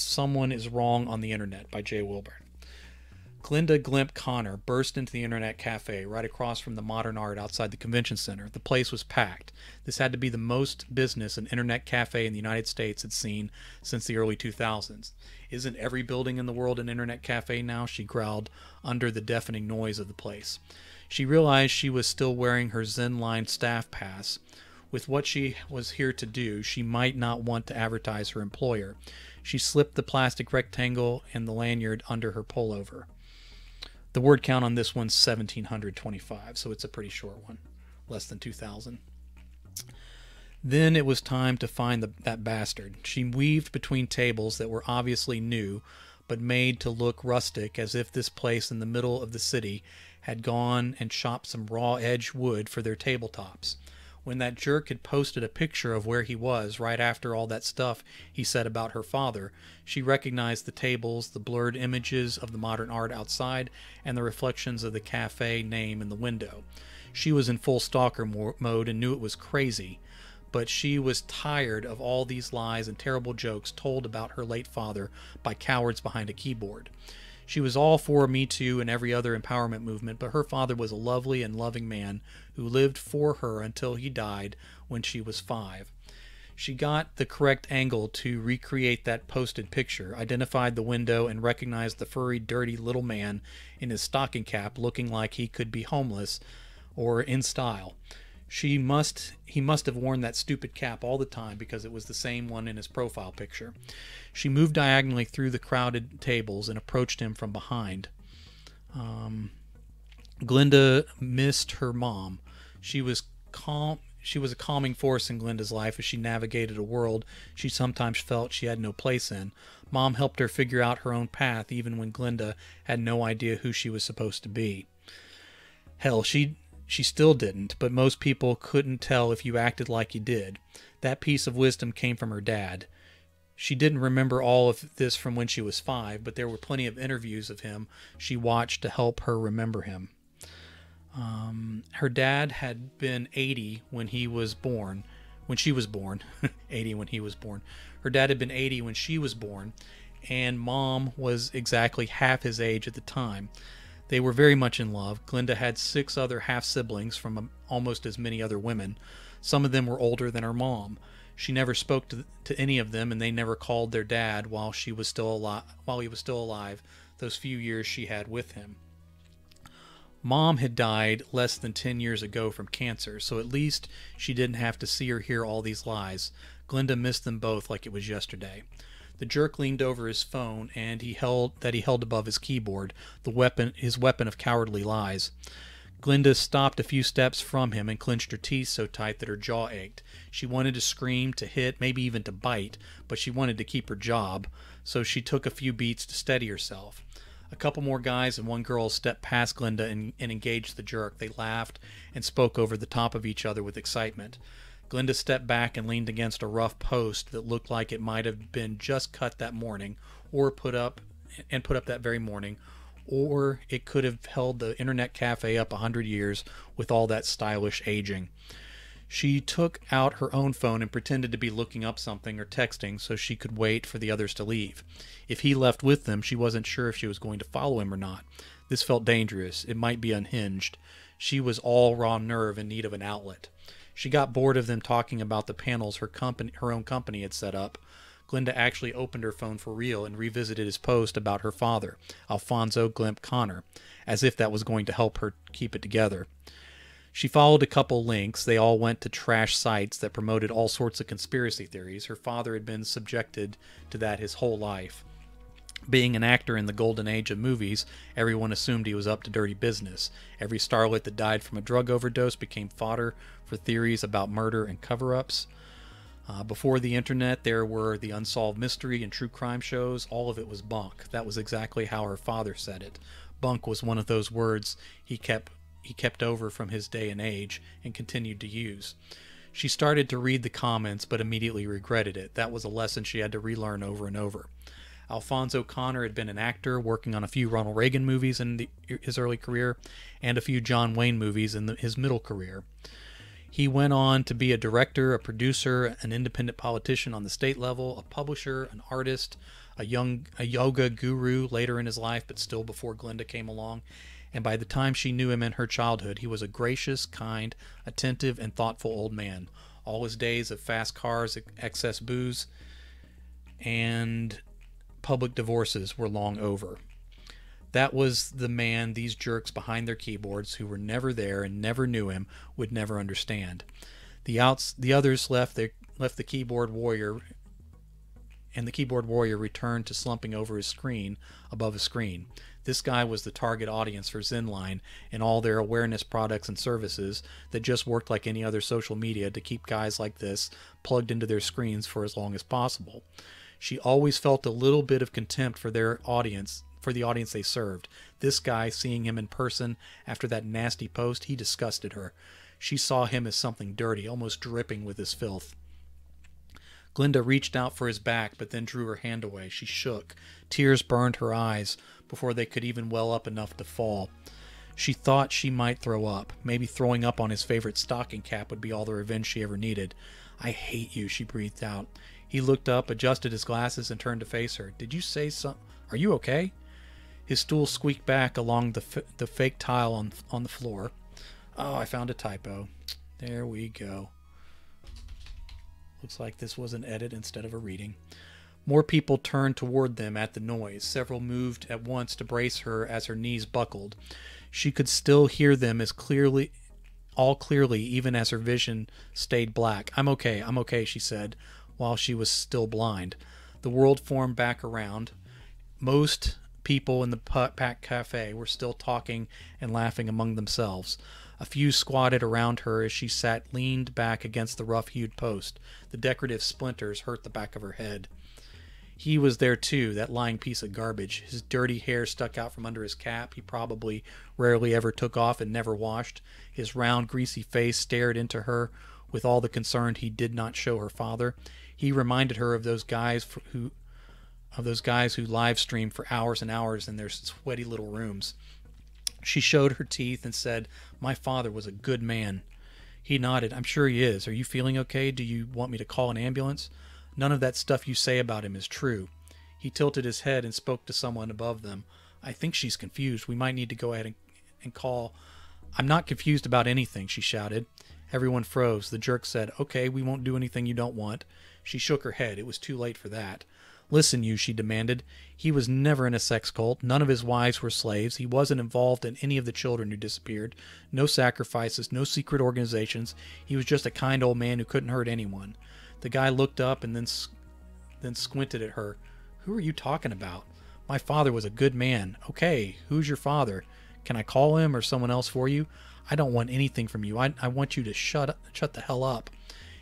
Someone is Wrong on the Internet by Jay Wilburn. Glinda Glimp Connor burst into the Internet Cafe right across from the Modern Art outside the convention center. The place was packed. This had to be the most business an Internet Cafe in the United States had seen since the early 2000s. Isn't every building in the world an Internet Cafe now? She growled under the deafening noise of the place. She realized she was still wearing her Zen-lined staff pass. With what she was here to do, she might not want to advertise her employer. She slipped the plastic rectangle and the lanyard under her pullover. The word count on this one's 1,725, so it's a pretty short one, less than 2,000. Then it was time to find that bastard. She weaved between tables that were obviously new, but made to look rustic, as if this place in the middle of the city had gone and chopped some raw edge wood for their tabletops. When that jerk had posted a picture of where he was right after all that stuff he said about her father, she recognized the tables, the blurred images of the Modern Art outside, and the reflections of the cafe name in the window. She was in full stalker mode and knew it was crazy, but she was tired of all these lies and terrible jokes told about her late father by cowards behind a keyboard. She was all for Me Too and every other empowerment movement, but her father was a lovely and loving man who lived for her until he died when she was 5. She got the correct angle to recreate that posted picture, identified the window, and recognized the furry, dirty little man in his stocking cap looking like he could be homeless or in style. He must have worn that stupid cap all the time because it was the same one in his profile picture. She moved diagonally through the crowded tables and approached him from behind. Glinda missed her mom. She was calm. She was a calming force in Glinda's life as she navigated a world she sometimes felt she had no place in. Mom helped her figure out her own path even when Glinda had no idea who she was supposed to be. Hell, she still didn't, but most people couldn't tell if you acted like you did. That piece of wisdom came from her dad. She didn't remember all of this from when she was 5, but there were plenty of interviews of him she watched to help her remember him. Her dad had been 80 when he was born. When she was born. 80 when he was born. Her dad had been 80 when she was born, and Mom was exactly half his age at the time. They were very much in love. Glinda had 6 other half-siblings from almost as many other women. Some of them were older than her mom. She never spoke to any of them, and they never called their dad while he was still alive, those few years she had with him. Mom had died less than 10 years ago from cancer, so at least she didn't have to see or hear all these lies. Glinda missed them both like it was yesterday. The jerk leaned over his phone, and he held above his keyboard, his weapon of cowardly lies. Glinda stopped a few steps from him and clenched her teeth so tight that her jaw ached. She wanted to scream, to hit, maybe even to bite, but she wanted to keep her job, so she took a few beats to steady herself. A couple more guys and one girl stepped past Glinda and engaged the jerk. They laughed and spoke over the top of each other with excitement. Glinda stepped back and leaned against a rough post that looked like it might have been just cut that morning, or put up that very morning, or it could have held the Internet Cafe up 100 years with all that stylish aging. She took out her own phone and pretended to be looking up something or texting so she could wait for the others to leave. If he left with them, she wasn't sure if she was going to follow him or not. This felt dangerous. It might be unhinged. She was all raw nerve in need of an outlet. She got bored of them talking about the panels her own company had set up. Glinda actually opened her phone for real and revisited his post about her father, Alfonso Glimp Connor, as if that was going to help her keep it together. She followed a couple links. They all went to trash sites that promoted all sorts of conspiracy theories. Her father had been subjected to that his whole life. Being an actor in the golden age of movies, everyone assumed he was up to dirty business. Every starlet that died from a drug overdose became fodder for theories about murder and cover-ups. Before the internet, there were the unsolved mystery and true crime shows. All of it was bunk. That was exactly how her father said it. Bunk was one of those words he kept over from his day and age and continued to use. She started to read the comments but immediately regretted it. That was a lesson she had to relearn over and over. Alfonso Connor had been an actor, working on a few Ronald Reagan movies in his early career and a few John Wayne movies in his middle career. He went on to be a director, a producer, an independent politician on the state level, a publisher, an artist, a yoga guru later in his life, but still before Glinda came along. And by the time she knew him in her childhood, he was a gracious, kind, attentive, and thoughtful old man. All his days of fast cars, excess booze, and public divorces were long over. That was the man these jerks behind their keyboards, who were never there and never knew him, would never understand. The others left the keyboard warrior, and the keyboard warrior returned to slumping over his screen above a screen. This guy was the target audience for Zenline and all their awareness products and services that just worked like any other social media to keep guys like this plugged into their screens for as long as possible. She always felt a little bit of contempt for their audience, for the audience they served. This guy, seeing him in person after that nasty post, he disgusted her. She saw him as something dirty, almost dripping with his filth. Glinda reached out for his back, but then drew her hand away. She shook. Tears burned her eyes before they could even well up enough to fall. She thought she might throw up. Maybe throwing up on his favorite stocking cap would be all the revenge she ever needed. "I hate you," she breathed out. He looked up, adjusted his glasses, and turned to face her. "Did you say something? Are you okay?" His stool squeaked back along the fake tile on the floor. "Oh, I found a typo. There we go." Looks like this was an edit instead of a reading. More people turned toward them at the noise. Several moved at once to brace her as her knees buckled. She could still hear them all clearly, even as her vision stayed black. I'm okay, she said, while she was still blind. The world formed back around. Most people in the packed cafe were still talking and laughing among themselves. A few squatted around her as she sat leaned back against the rough-hewed post. The decorative splinters hurt the back of her head. He was there too, that lying piece of garbage. His dirty hair stuck out from under his cap. He probably rarely ever took off and never washed. His round, greasy face stared into her with all the concern he did not show her father. He reminded her of those guys who live stream for hours and hours in their sweaty little rooms. She showed her teeth and said, "My father was a good man." He nodded. "I'm sure he is. Are you feeling okay? Do you want me to call an ambulance?" "None of that stuff you say about him is true." He tilted his head and spoke to someone above them. "I think she's confused. We might need to go ahead and call." "I'm not confused about anything," she shouted. Everyone froze. The jerk said, "Okay, we won't do anything you don't want." She shook her head. It was too late for that. "Listen, you," she demanded. "He was never in a sex cult. None of his wives were slaves. He wasn't involved in any of the children who disappeared. No sacrifices, no secret organizations. He was just a kind old man who couldn't hurt anyone." The guy looked up and then squinted at her. "Who are you talking about?" "My father was a good man." "Okay, who's your father? Can I call him or someone else for you?" "I don't want anything from you. I want you to shut the hell up."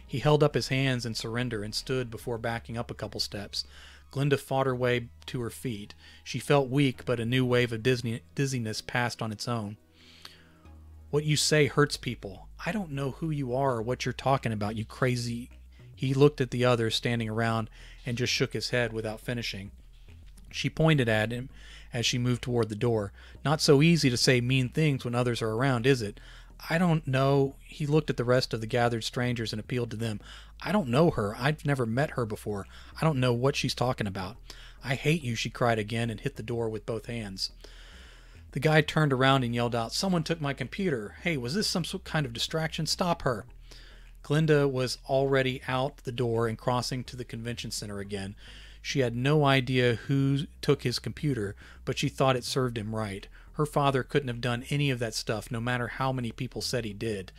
He held up his hands in surrender and stood before backing up a couple steps. Glinda fought her way to her feet. She felt weak, but a new wave of dizziness passed on its own. "What you say hurts people. I don't know who you are or what you're talking about, you crazy..." He looked at the others standing around and just shook his head without finishing. She pointed at him as she moved toward the door. "Not so easy to say mean things when others are around, is it?" "I don't know." He looked at the rest of the gathered strangers and appealed to them. "I don't know her. I've never met her before. I don't know what she's talking about." "I hate you," she cried again and hit the door with both hands. The guy turned around and yelled out, "Someone took my computer. Hey, was this some kind of distraction? Stop her." Glinda was already out the door and crossing to the convention center again. She had no idea who took his computer, but she thought it served him right. Her father couldn't have done any of that stuff, no matter how many people said he did.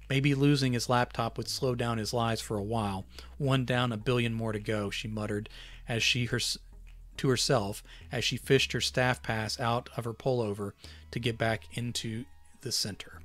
Maybe losing his laptop would slow down his lies for a while. One down, a billion more to go, she muttered to herself as she fished her staff pass out of her pullover to get back into the center.